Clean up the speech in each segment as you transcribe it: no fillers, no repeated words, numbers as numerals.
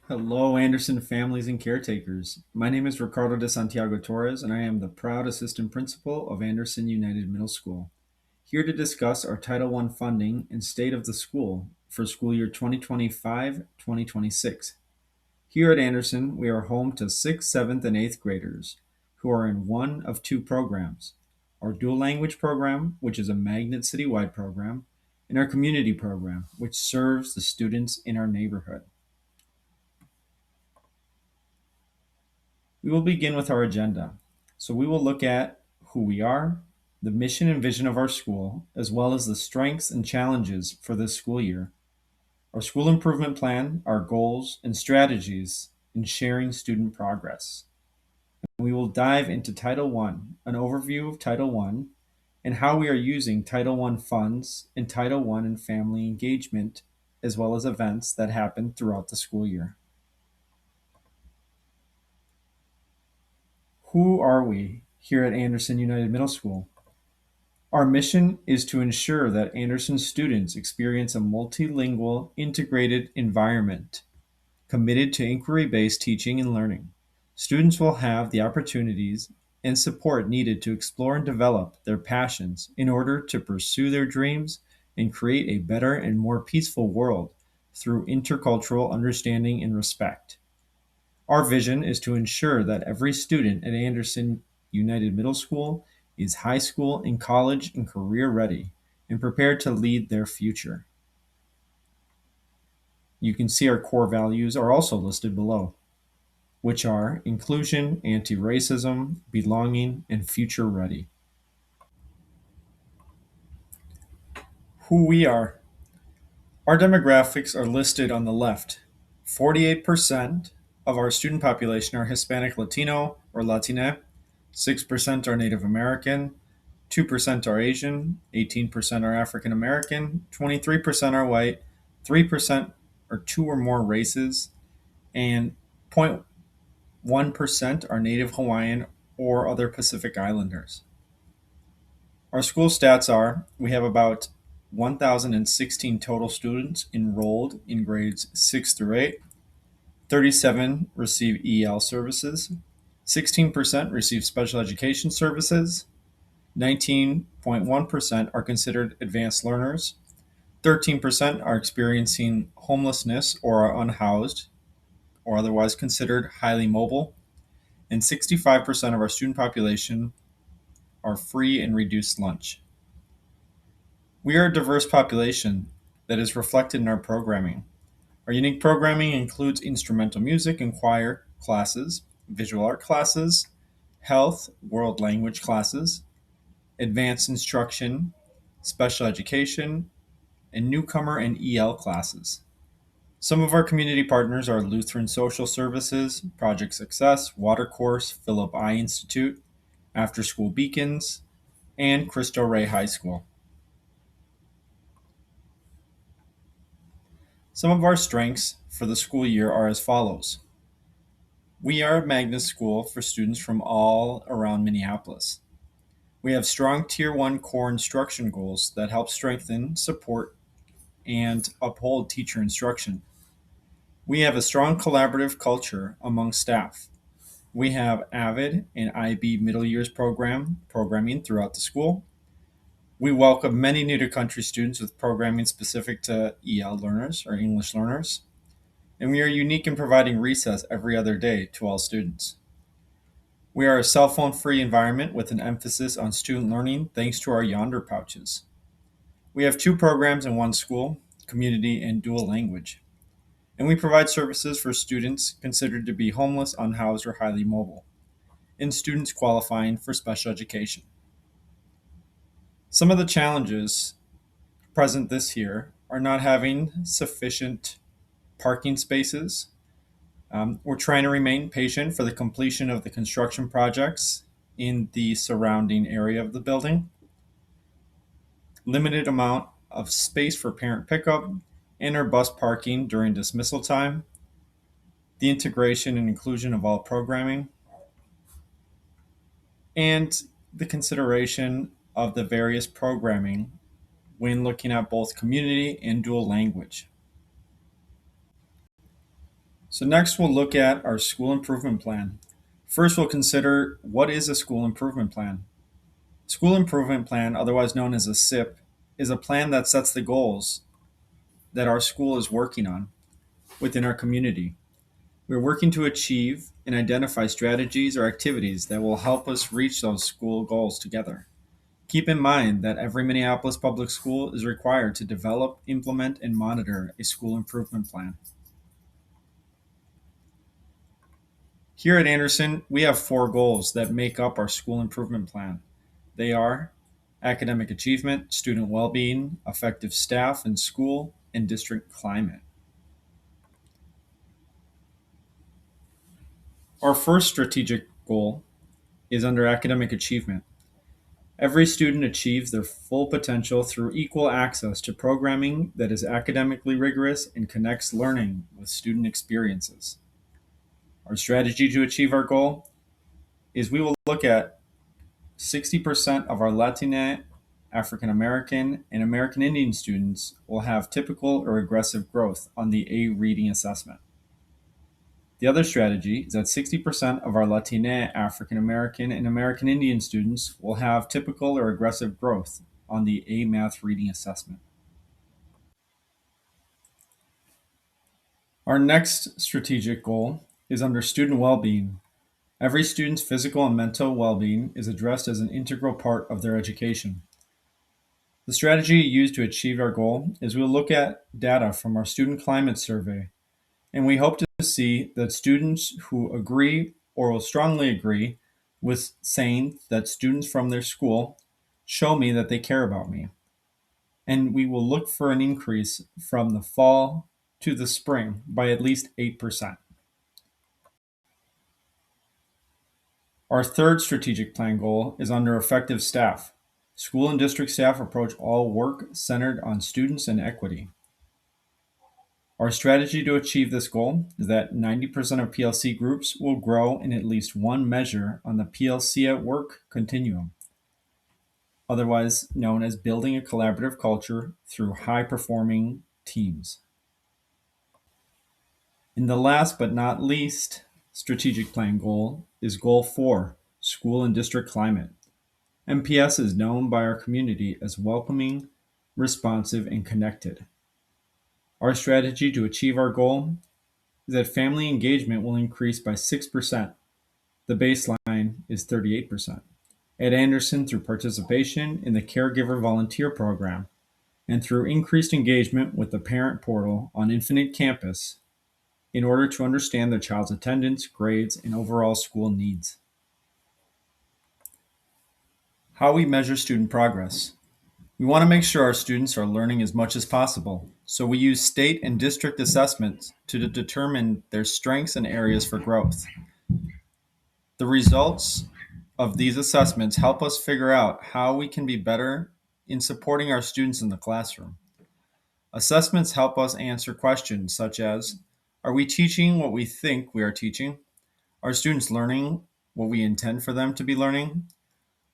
Hello, Andersen families and caretakers. My name is Ricardo de Santiago Torres, and I am the proud assistant principal of Andersen United Middle School. Here to discuss our Title I funding and state of the school for school year 2025-2026. Here at Andersen, we are home to 6th, 7th, and 8th graders who are in one of two programs: our dual language program, which is a magnet citywide program, and our community program, which serves the students in our neighborhood. We will begin with our agenda. So we will look at who we are, the mission and vision of our school, as well as the strengths and challenges for this school year, our school improvement plan, our goals and strategies in sharing student progress. We will dive into Title I, an overview of Title I, and how we are using Title I funds and Title I and family engagement, as well as events that happen throughout the school year. Who are we here at Andersen United Middle School? Our mission is to ensure that Andersen students experience a multilingual, integrated environment committed to inquiry-based teaching and learning. Students will have the opportunities and support needed to explore and develop their passions in order to pursue their dreams and create a better and more peaceful world through intercultural understanding and respect. Our vision is to ensure that every student at Andersen United Middle School is high school and college and career ready and prepared to lead their future. You can see our core values are also listed below, which are inclusion, anti-racism, belonging, and future ready. Who we are. Our demographics are listed on the left. 48% of our student population are Hispanic Latino or Latina, 6% are Native American, 2% are Asian, 18% are African American, 23% are white, 3% are two or more races, and 0.1% are Native Hawaiian or other Pacific Islanders. Our school stats are we have about 1,016 total students enrolled in grades 6 through 8. 37 receive EL services. 16% receive special education services. 19.1% are considered advanced learners. 13% are experiencing homelessness or are unhoused or otherwise considered highly mobile. And 65% of our student population are free and reduced lunch. We are a diverse population that is reflected in our programming. Our unique programming includes instrumental music and choir classes, visual art classes, health, world language classes, advanced instruction, special education, and newcomer and EL classes. Some of our community partners are Lutheran Social Services, Project Success, Watercourse, Philip I Institute, After School Beacons, and Cristo Rey High School. Some of our strengths for the school year are as follows. We are a magnet school for students from all around Minneapolis. We have strong Tier 1 core instruction goals that help strengthen, support, and uphold teacher instruction. We have a strong collaborative culture among staff. We have AVID and IB middle years programming throughout the school. We welcome many new to country students with programming specific to EL learners or English learners. And we are unique in providing recess every other day to all students. We are a cell phone free environment with an emphasis on student learning thanks to our Yonder pouches. We have two programs in one school, community and dual language. And we provide services for students considered to be homeless, unhoused, or highly mobile, and students qualifying for special education. Some of the challenges present this year are not having sufficient parking spaces. We're trying to remain patient for the completion of the construction projects in the surrounding area of the building. Limited amount of space for parent pickup and our bus parking during dismissal time. The integration and inclusion of all programming. And the consideration of the various programming when looking at both community and dual language. So next we'll look at our school improvement plan. First we'll consider what is a school improvement plan. School improvement plan, otherwise known as a SIP, is a plan that sets the goals that our school is working on within our community. We're working to achieve and identify strategies or activities that will help us reach those school goals together. Keep in mind that every Minneapolis public school is required to develop, implement, and monitor a school improvement plan. Here at Andersen, we have four goals that make up our school improvement plan. They are academic achievement, student well-being, effective staff in school, and district climate. Our first strategic goal is under academic achievement. Every student achieves their full potential through equal access to programming that is academically rigorous and connects learning with student experiences. Our strategy to achieve our goal is we will look at 60% of our Latina, African American, and American Indian students will have typical or aggressive growth on the A reading assessment. The other strategy is that 60% of our Latina, African American, and American Indian students will have typical or aggressive growth on the A math reading assessment. Our next strategic goal is under student well-being. Every student's physical and mental well-being is addressed as an integral part of their education. The strategy used to achieve our goal is we'll look at data from our student climate survey, and we hope to see that students who agree or will strongly agree with saying that students from their school show me that they care about me. And we will look for an increase from the fall to the spring by at least 8%. Our third strategic plan goal is under effective staff. School and district staff approach all work centered on students and equity. Our strategy to achieve this goal is that 90% of PLC groups will grow in at least one measure on the PLC at work continuum, otherwise known as building a collaborative culture through high-performing teams. And the last but not least strategic plan goal is Goal 4, School and District Climate. MPS is known by our community as welcoming, responsive, and connected. Our strategy to achieve our goal is that family engagement will increase by 6%. The baseline is 38%. At Andersen, through participation in the Caregiver Volunteer Program and through increased engagement with the Parent Portal on Infinite Campus in order to understand their child's attendance, grades, and overall school needs. How we measure student progress. We want to make sure our students are learning as much as possible, so we use state and district assessments to determine their strengths and areas for growth. The results of these assessments help us figure out how we can be better in supporting our students in the classroom. Assessments help us answer questions such as, are we teaching what we think we are teaching? Are students learning what we intend for them to be learning?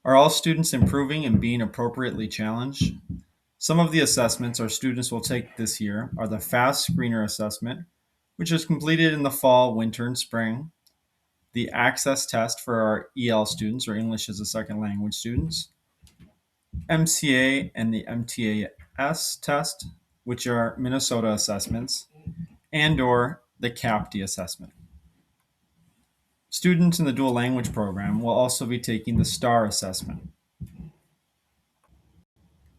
Are all students improving and being appropriately challenged? Some of the assessments our students will take this year are the FAST Screener Assessment, which is completed in the fall, winter, and spring, the Access Test for our EL students, or English as a Second Language students, MCA and the MTAS test, which are Minnesota assessments, and or the CAPTI assessment. Students in the dual language program will also be taking the STAR assessment.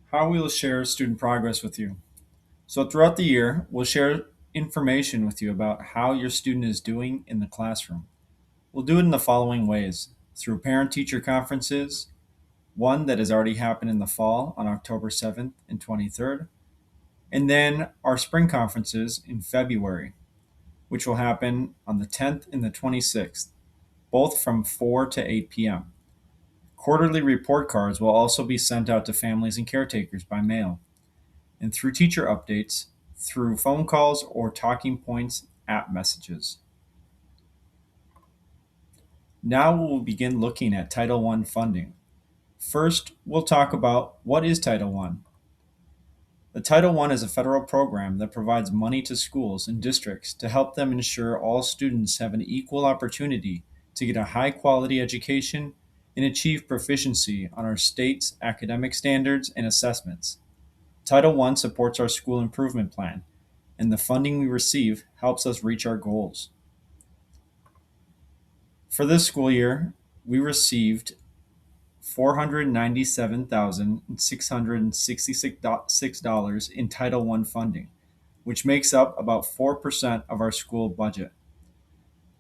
How we will share student progress with you. So throughout the year, we'll share information with you about how your student is doing in the classroom. We'll do it in the following ways: through parent-teacher conferences, one that has already happened in the fall on October 7th and 23rd, and then our spring conferences in February, which will happen on the 10th and the 26th, both from 4 to 8 p.m. Quarterly report cards will also be sent out to families and caretakers by mail, and through teacher updates, through phone calls or talking points app messages. Now we'll begin looking at Title I funding. First, we'll talk about what is Title I. The Title I is a federal program that provides money to schools and districts to help them ensure all students have an equal opportunity to get a high quality education and achieve proficiency on our state's academic standards and assessments. Title I supports our school improvement plan, and the funding we receive helps us reach our goals. For this school year, we received $497,666 in Title I funding, which makes up about 4% of our school budget.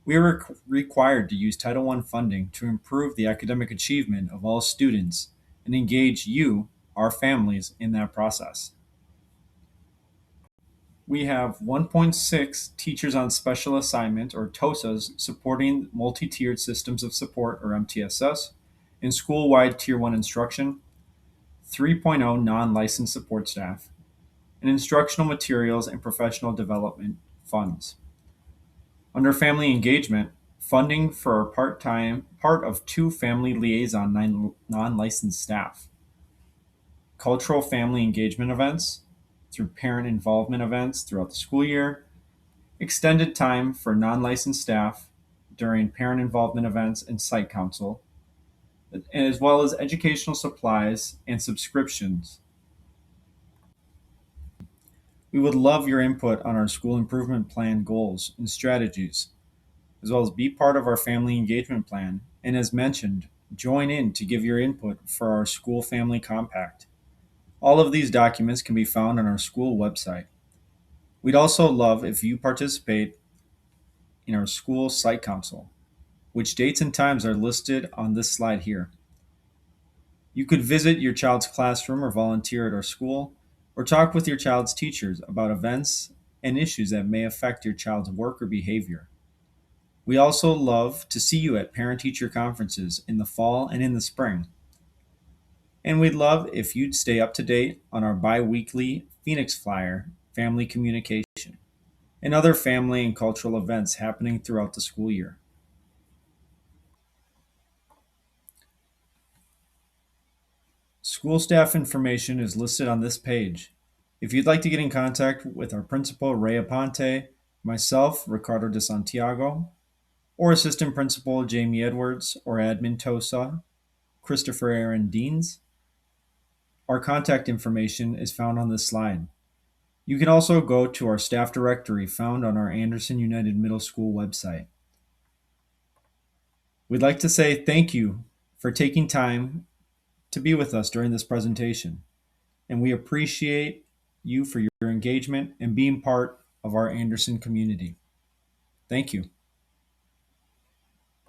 We are required to use Title I funding to improve the academic achievement of all students and engage you, our families, in that process. We have 1.6 teachers on special assignment, or TOSAs, supporting multi-tiered systems of support, or MTSS, in school-wide Tier 1 instruction, 3.0 non-licensed support staff, and instructional materials and professional development funds. Under family engagement, funding for our part of 2 family liaison non-licensed staff, cultural family engagement events through parent involvement events throughout the school year, extended time for non-licensed staff during parent involvement events and site council, as well as educational supplies and subscriptions. We would love your input on our school improvement plan goals and strategies, as well as be part of our family engagement plan, and as mentioned, join in to give your input for our school family compact. All of these documents can be found on our school website. We'd also love if you participate in our school site council, which dates and times are listed on this slide here. You could visit your child's classroom or volunteer at our school, or talk with your child's teachers about events and issues that may affect your child's work or behavior. We also love to see you at parent teacher conferences in the fall and in the spring. And we'd love if you'd stay up to date on our bi weekly Phoenix Flyer family communication and other family and cultural events happening throughout the school year. School staff information is listed on this page. If you'd like to get in contact with our principal, Ray Aponte, myself, Ricardo de Santiago, or Assistant Principal Jamie Edwards, or Admin Tosa, Christopher Aaron Deans, our contact information is found on this slide. You can also go to our staff directory found on our Andersen United Middle School website. We'd like to say thank you for taking time to be with us during this presentation, and we appreciate you for your engagement and being part of our Andersen community. Thank you.